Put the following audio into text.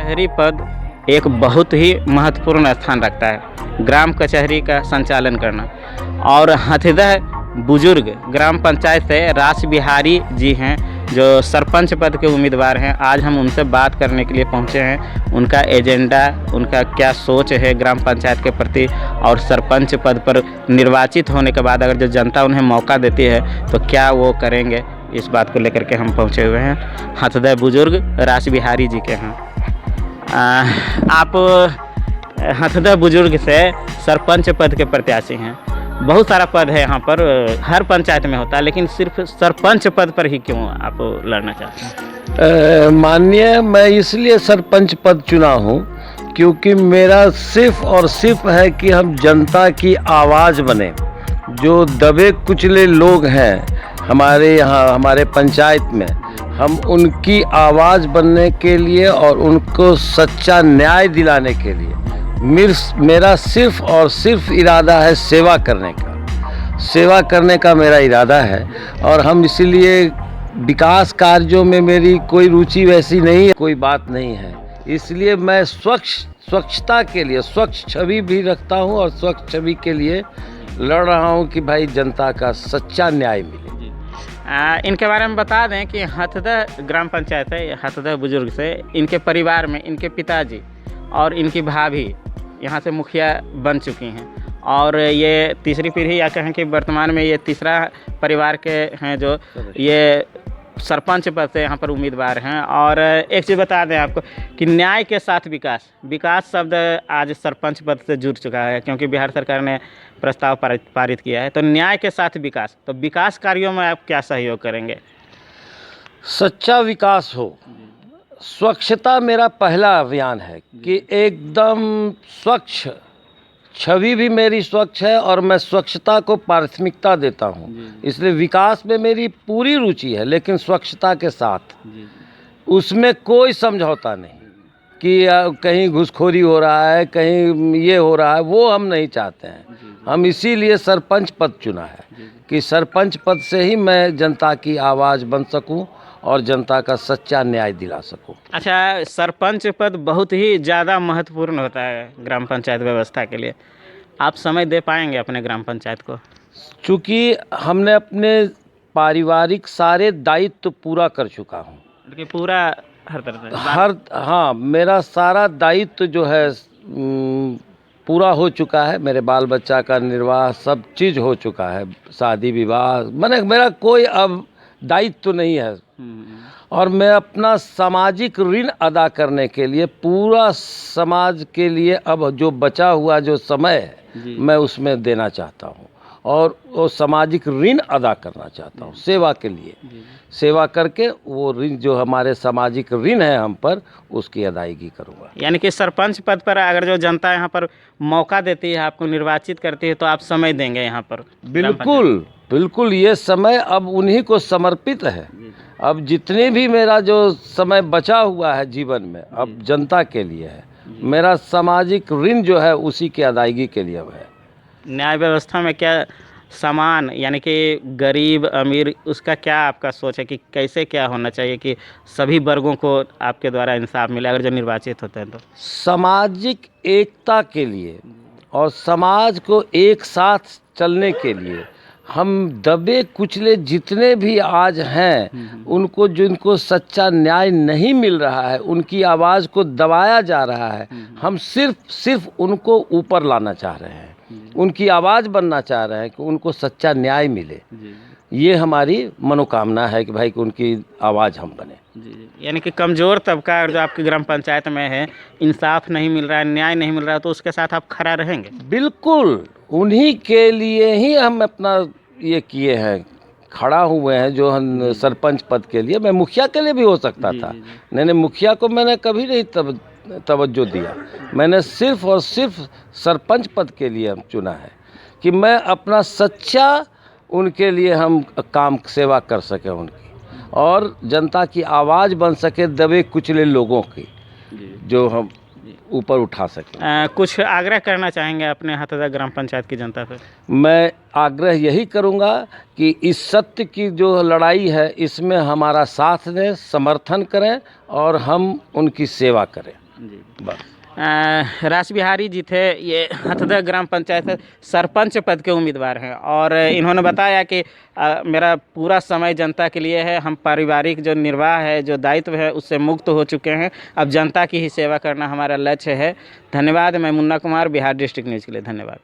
कचहरी पद एक बहुत ही महत्वपूर्ण स्थान रखता है, ग्राम कचहरी का संचालन करना। और हथदह बुजुर्ग ग्राम पंचायत से रास बिहारी जी हैं, जो सरपंच पद के उम्मीदवार हैं। आज हम उनसे बात करने के लिए पहुंचे हैं। उनका एजेंडा, उनका क्या सोच है ग्राम पंचायत के प्रति, और सरपंच पद पर निर्वाचित होने के बाद अगर जो जनता उन्हें मौका देती है तो क्या वो करेंगे, इस बात को लेकर के हम पहुंचे हुए हैं हथदह बुजुर्ग रास बिहारी जी के यहाँ। आप हथदह बुजुर्ग से सरपंच पद के प्रत्याशी हैं। बहुत सारा पद है यहाँ पर, हर पंचायत में होता है, लेकिन सिर्फ सरपंच पद पर ही क्यों आप लड़ना चाहते हैं? माननीय, मैं इसलिए सरपंच पद चुना हूँ क्योंकि मेरा सिर्फ और सिर्फ है कि हम जनता की आवाज़ बने। जो दबे कुचले लोग हैं हमारे यहाँ, हमारे पंचायत में, हम उनकी आवाज़ बनने के लिए और उनको सच्चा न्याय दिलाने के लिए मेरा सिर्फ और सिर्फ इरादा है सेवा करने का। सेवा करने का मेरा इरादा है, और हम इसीलिए विकास कार्यों में मेरी कोई रुचि वैसी नहीं है, कोई बात नहीं है। इसलिए मैं स्वच्छता के लिए स्वच्छ छवि भी रखता हूँ, और स्वच्छ छवि के लिए लड़ रहा हूँ कि भाई जनता का सच्चा न्याय मिले। इनके बारे में बता दें कि हथदह ग्राम पंचायत है, हथदह बुजुर्ग से इनके परिवार में इनके पिताजी और इनकी भाभी यहाँ से मुखिया बन चुकी हैं, और ये तीसरी पीढ़ी, या कहें कि वर्तमान में ये तीसरा परिवार के हैं जो ये सरपंच पद से यहाँ पर उम्मीदवार हैं। और एक चीज़ बता दें आपको कि न्याय के साथ विकास, विकास शब्द आज सरपंच पद से जुड़ चुका है, क्योंकि बिहार सरकार ने प्रस्ताव पारित किया है। तो न्याय के साथ विकास, तो विकास कार्यों में आप क्या सहयोग करेंगे? सच्चा विकास हो। स्वच्छता मेरा पहला अभियान है कि एकदम स्वच्छ छवि भी मेरी स्वच्छ है, और मैं स्वच्छता को प्राथमिकता देता हूँ। इसलिए विकास में मेरी पूरी रुचि है, लेकिन स्वच्छता के साथ उसमें कोई समझौता नहीं कि कहीं घुसखोरी हो रहा है, कहीं ये हो रहा है, वो हम नहीं चाहते हैं। हम इसीलिए सरपंच पद चुना है कि सरपंच पद से ही मैं जनता की आवाज़ बन सकूं और जनता का सच्चा न्याय दिला सकूं। अच्छा, सरपंच पद बहुत ही ज़्यादा महत्वपूर्ण होता है ग्राम पंचायत व्यवस्था के लिए। आप समय दे पाएंगे अपने ग्राम पंचायत को? चूँकि हमने अपने पारिवारिक सारे दायित्व पूरा कर चुका हूँ। पूरा हर तरह से हाँ, मेरा सारा दायित्व जो है पूरा हो चुका है। मेरे बाल बच्चा का निर्वाह सब चीज़ हो चुका है, शादी विवाह, मैंने मेरा कोई अब दायित्व नहीं है। और मैं अपना सामाजिक ऋण अदा करने के लिए पूरा समाज के लिए अब जो बचा हुआ जो समय है मैं उसमें देना चाहता हूँ, और वो सामाजिक ऋण अदा करना चाहता हूँ सेवा के लिए। सेवा करके वो ऋण जो हमारे सामाजिक ऋण है हम पर, उसकी अदायगी करूँगा। यानी कि सरपंच पद पर अगर जो जनता यहाँ पर मौका देती है, आपको निर्वाचित करती है, तो आप समय देंगे यहाँ पर? बिल्कुल बिल्कुल, ये समय अब उन्हीं को समर्पित है। अब जितने भी मेरा जो समय बचा हुआ है जीवन में, अब जनता के लिए है। मेरा सामाजिक ऋण जो है उसी की अदायगी के लिए है। न्याय व्यवस्था में क्या समान, यानी कि गरीब अमीर, उसका क्या आपका सोच है कि कैसे क्या होना चाहिए कि सभी वर्गों को आपके द्वारा इंसाफ मिले अगर जो निर्वाचित होते हैं? तो सामाजिक एकता के लिए और समाज को एक साथ चलने के लिए हम दबे कुचले जितने भी आज हैं उनको, जिनको सच्चा न्याय नहीं मिल रहा है, उनकी आवाज़ को दबाया जा रहा है, हम सिर्फ उनको ऊपर लाना चाह रहे हैं, उनकी आवाज़ बनना चाह रहे हैं कि उनको सच्चा न्याय मिले। ये हमारी मनोकामना है कि भाई कि उनकी आवाज़ हम बने। यानी कि कमज़ोर तबका जो आपकी ग्राम पंचायत में है, इंसाफ नहीं मिल रहा है, न्याय नहीं मिल रहा है, तो उसके साथ आप खड़ा रहेंगे? बिल्कुल, उन्हीं के लिए ही हम अपना ये किए हैं, खड़ा हुए हैं। जो हम सरपंच पद के लिए, मैं मुखिया के लिए भी हो सकता था, नहीं, मुखिया को मैंने कभी नहीं तवज्जो दिया। मैंने सिर्फ और सिर्फ सरपंच पद के लिए चुना है कि मैं अपना सच्चा उनके लिए हम काम सेवा कर सकें उनकी, और जनता की आवाज़ बन सके दबे कुचले लोगों की, जो हम ऊपर उठा सकें। कुछ आग्रह करना चाहेंगे अपने हथदह ग्राम पंचायत की जनता से? मैं आग्रह यही करूंगा कि इस सत्य की जो लड़ाई है इसमें हमारा साथ दें, समर्थन करें और हम उनकी सेवा करें। जी। बस। रास बिहारी जी थे, ये हथदा ग्राम पंचायत सरपंच पद के उम्मीदवार हैं और इन्होंने बताया कि मेरा पूरा समय जनता के लिए है, हम पारिवारिक जो निर्वाह है, जो दायित्व है, उससे मुक्त हो चुके हैं, अब जनता की ही सेवा करना हमारा लक्ष्य है। धन्यवाद। मैं मुन्ना कुमार, बिहार डिस्ट्रिक्ट न्यूज़ के लिए, धन्यवाद।